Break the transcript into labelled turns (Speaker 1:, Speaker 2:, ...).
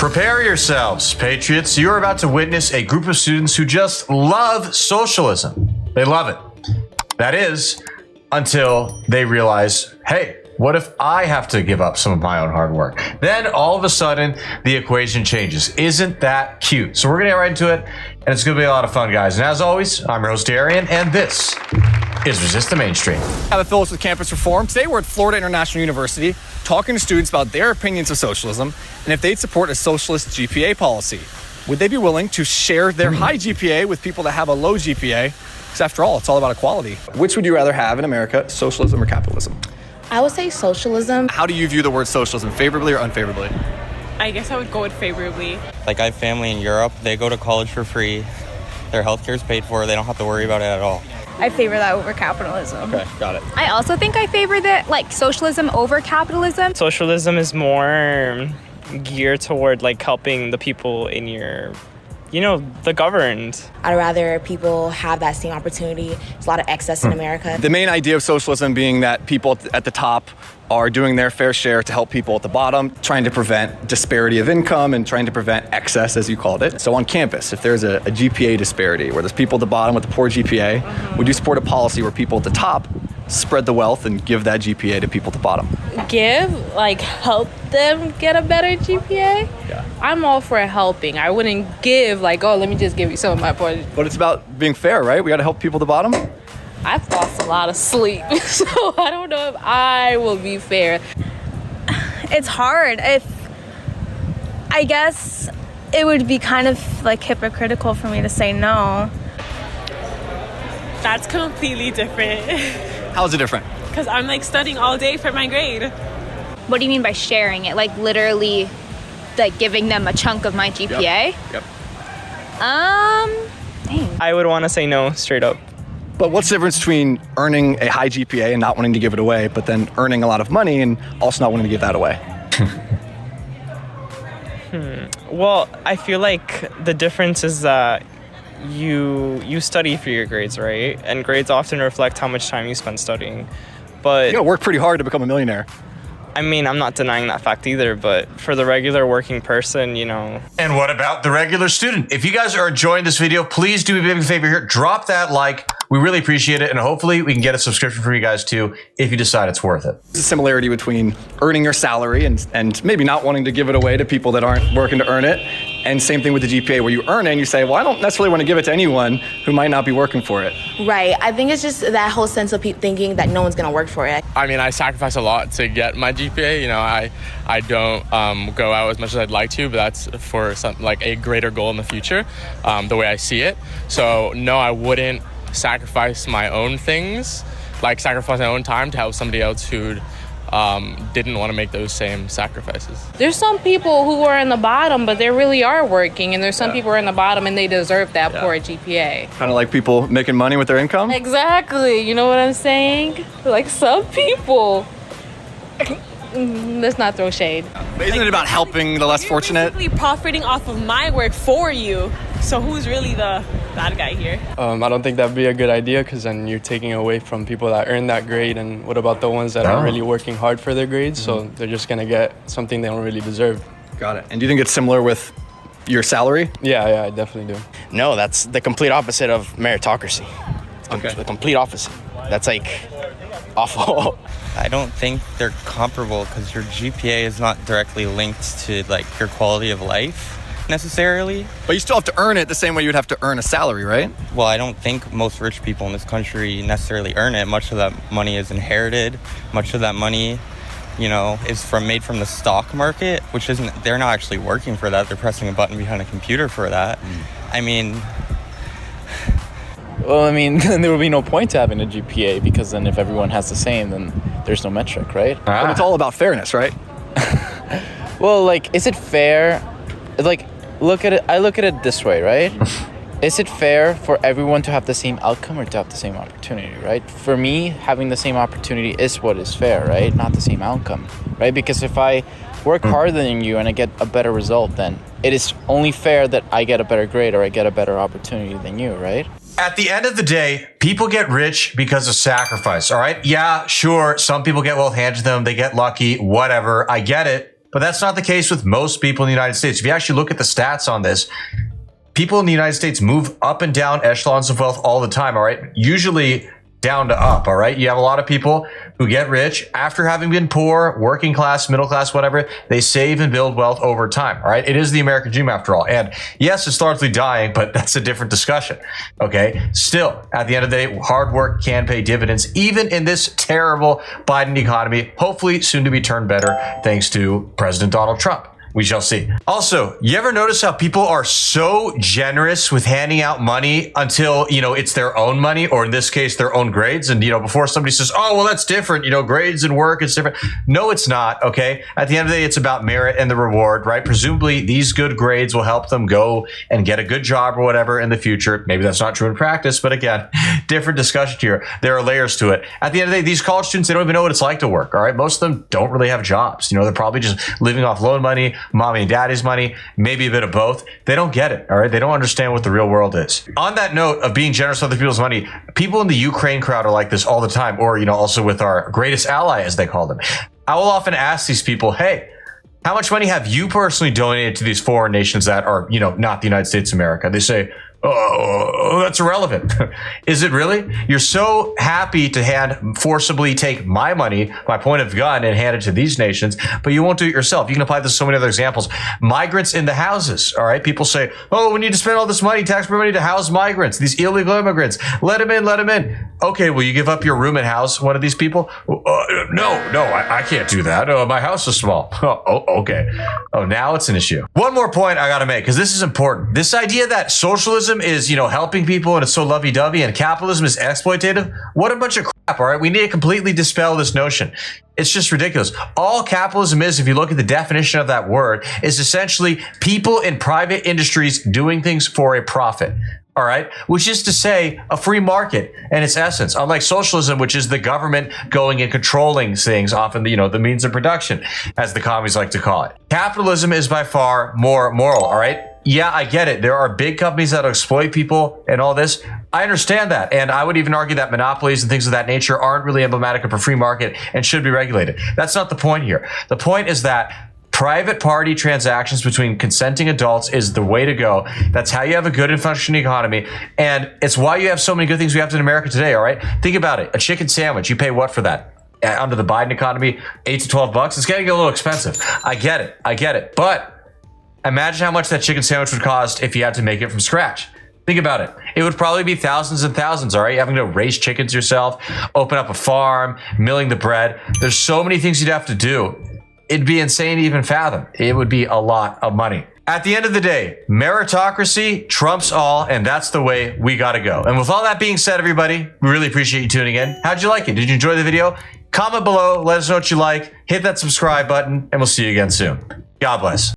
Speaker 1: Prepare yourselves, patriots. You are about to witness a group of students who just love socialism. They love it. That is, until they realize, hey, what if I have to give up some of my own hard work? Then all of a sudden, the equation changes. Isn't that cute? So we're gonna get right into it, and it's gonna be a lot of fun, guys. And as always, I'm your host, Darian, and this is Resist the Mainstream.
Speaker 2: Have a Phillips with Campus Reform. Today we're at Florida International University talking to students about their opinions of socialism and if they'd support a socialist GPA policy. Would they be willing to share their high GPA with people that have a low GPA? Because after all, it's all about equality. Which would you rather have in America, socialism or capitalism?
Speaker 3: I would say socialism.
Speaker 2: How do you view the word socialism, favorably or unfavorably?
Speaker 4: I guess I would go with favorably.
Speaker 5: Like, I have family in Europe. They go to college for free. Their healthcare is paid for. They don't have to worry about it at all.
Speaker 6: I favor that over capitalism.
Speaker 2: Okay, got it.
Speaker 7: I also think I favor that, like, socialism over capitalism.
Speaker 8: Socialism is more geared toward, like, helping the people in your, the governed.
Speaker 3: I'd rather people have that same opportunity. There's a lot of excess in America.
Speaker 2: The main idea of socialism being that people at the top are doing their fair share to help people at the bottom, trying to prevent disparity of income and trying to prevent excess, as you called it. So on campus, if there's a GPA disparity where there's people at the bottom with a poor GPA, would you support a policy where people at the top spread the wealth and give that GPA to people at the bottom?
Speaker 4: Help them get a better GPA?
Speaker 2: Yeah.
Speaker 4: I'm all for helping. I wouldn't give let me just give you some of my points.
Speaker 2: But it's about being fair, right? We got to help people at the bottom.
Speaker 4: I've lost a lot of sleep, so I don't know if I will be fair.
Speaker 6: It's hard. I guess it would be kind of like hypocritical for me to say no.
Speaker 4: That's completely different.
Speaker 2: How is it different?
Speaker 4: Because I'm studying all day for my grade.
Speaker 7: What do you mean by sharing it? Like, literally, like, giving them a chunk of my GPA?
Speaker 2: Yep.
Speaker 7: Dang.
Speaker 8: I would want to say no, straight up.
Speaker 2: But what's the difference between earning a high GPA and not wanting to give it away, but then earning a lot of money and also not wanting to give that away?
Speaker 8: Well, I feel like the difference is that you study for your grades, right? And grades often reflect how much time you spend studying. But
Speaker 2: You gotta work pretty hard to become a millionaire.
Speaker 8: I mean, I'm not denying that fact either, but for the regular working person,
Speaker 1: And what about the regular student? If you guys are enjoying this video, please do me a big favor here. Drop that like. We really appreciate it. And hopefully we can get a subscription for you guys too if you decide it's worth it.
Speaker 2: There's a similarity between earning your salary and maybe not wanting to give it away to people that aren't working to earn it. And same thing with the GPA where you earn it and you say, well, I don't necessarily want to give it to anyone who might not be working for it.
Speaker 3: Right. I think it's just that whole sense of thinking that no one's going to work for it.
Speaker 9: I mean, I sacrifice a lot to get my GPA. I don't go out as much as I'd like to, but that's for a greater goal in the future, the way I see it. So no, I wouldn't sacrifice my own things, sacrifice my own time to help somebody else who didn't want to make those same sacrifices.
Speaker 4: There's some people who are in the bottom, but they really are working, and there's some people who are in the bottom and they deserve that poor GPA.
Speaker 2: Kind of like people making money with their income?
Speaker 4: Exactly. You know what I'm saying? Like some people. Let's not throw shade.
Speaker 2: But isn't it about helping the less fortunate?
Speaker 4: Basically profiting off of my work for you. So who's really the bad guy here?
Speaker 10: I don't think that'd be a good idea because then you're taking away from people that earn that grade. And what about the ones that aren't really working hard for their grades? So they're just going to get something they don't really deserve.
Speaker 2: Got it. And do you think it's similar with your salary?
Speaker 10: Yeah, I definitely do.
Speaker 11: No, that's the complete opposite of meritocracy.
Speaker 2: Okay.
Speaker 11: The complete opposite. That's awful.
Speaker 5: I don't think they're comparable because your GPA is not directly linked to your quality of life necessarily.
Speaker 2: But you still have to earn it the same way you'd have to earn a salary, right?
Speaker 5: Well, I don't think most rich people in this country necessarily earn it. Much of that money is inherited. Much of that money, is made from the stock market, which they're not actually working for that. They're pressing a button behind a computer for that. I mean...
Speaker 12: Well, then there would be no point to having a GPA because then if everyone has the same, then there's no metric, right?
Speaker 2: But it's all about fairness, right?
Speaker 12: Well, is it fair? Look at it. I look at it this way, right? Is it fair for everyone to have the same outcome or to have the same opportunity, right? For me, having the same opportunity is what is fair, right? Not the same outcome, right? Because if I work harder than you and I get a better result, then it is only fair that I get a better grade or I get a better opportunity than you, right?
Speaker 1: At the end of the day, people get rich because of sacrifice, all right? Yeah, sure, some people get wealth handed to them, they get lucky, whatever, I get it. But that's not the case with most people in the United States. If you actually look at the stats on this, people in the United States move up and down echelons of wealth all the time, all right? Usually down to up, all right? You have a lot of people who get rich after having been poor, working class, middle class, whatever. They save and build wealth over time, all right? It is the American dream after all. And yes, it's largely dying, but that's a different discussion, okay? Still, at the end of the day, hard work can pay dividends, even in this terrible Biden economy, hopefully soon to be turned better thanks to President Donald Trump. We shall see. Also, you ever notice how people are so generous with handing out money until, it's their own money, or in this case, their own grades? And, before somebody says, oh, well, that's different, grades and work, it's different. No, it's not, okay? At the end of the day, it's about merit and the reward, right? Presumably, these good grades will help them go and get a good job or whatever in the future. Maybe that's not true in practice, but again, different discussion here. There are layers to it. At the end of the day, these college students, they don't even know what it's like to work, all right? Most of them don't really have jobs. They're probably just living off loan money, mommy and daddy's money, maybe a bit of both. They don't get it, all right? They don't understand what the real world is. On that note of being generous with other people's money, people in the Ukraine crowd are like this all the time, or, also with our greatest ally, as they call them. I will often ask these people, hey, how much money have you personally donated to these foreign nations that are, not the United States of America? They say, oh, that's irrelevant. Is it really? You're so happy to forcibly take my money, my point of gun, and hand it to these nations, but you won't do it yourself. You can apply this to so many other examples. Migrants in the houses, all right? People say, oh, we need to spend all this money, taxpayer money, to house migrants, these illegal immigrants. Let them in, let them in. Okay, will you give up your room and house one of these people? No, I can't do that. My house is small. Oh, okay. Oh, now it's an issue. One more point I got to make, because this is important. This idea that socialism is, helping people and it's so lovey-dovey, and capitalism is exploitative. What a bunch of crap, all right? We need to completely dispel this notion. It's just ridiculous. All capitalism is, if you look at the definition of that word, is essentially people in private industries doing things for a profit. All right, which is to say a free market in its essence, unlike socialism, which is the government going and controlling things, often the means of production, as the commies like to call it. Capitalism is by far more moral. All right. Yeah, I get it. There are big companies that exploit people and all this. I understand that. And I would even argue that monopolies and things of that nature aren't really emblematic of a free market and should be regulated. That's not the point here. The point is that private party transactions between consenting adults is the way to go. That's how you have a good and functioning economy. And it's why you have so many good things we have in America today, all right? Think about it. A chicken sandwich, you pay what for that? Under the Biden economy, $8 to $12. It's getting a little expensive. I get it. But imagine how much that chicken sandwich would cost if you had to make it from scratch. Think about it. It would probably be thousands and thousands, all right? Having to raise chickens yourself, open up a farm, milling the bread. There's so many things you'd have to do. It'd be insane to even fathom. It would be a lot of money. At the end of the day, meritocracy trumps all, and that's the way we gotta go. And with all that being said, everybody, we really appreciate you tuning in. How'd you like it? Did you enjoy the video? Comment below, let us know what you like, hit that subscribe button, and we'll see you again soon. God bless.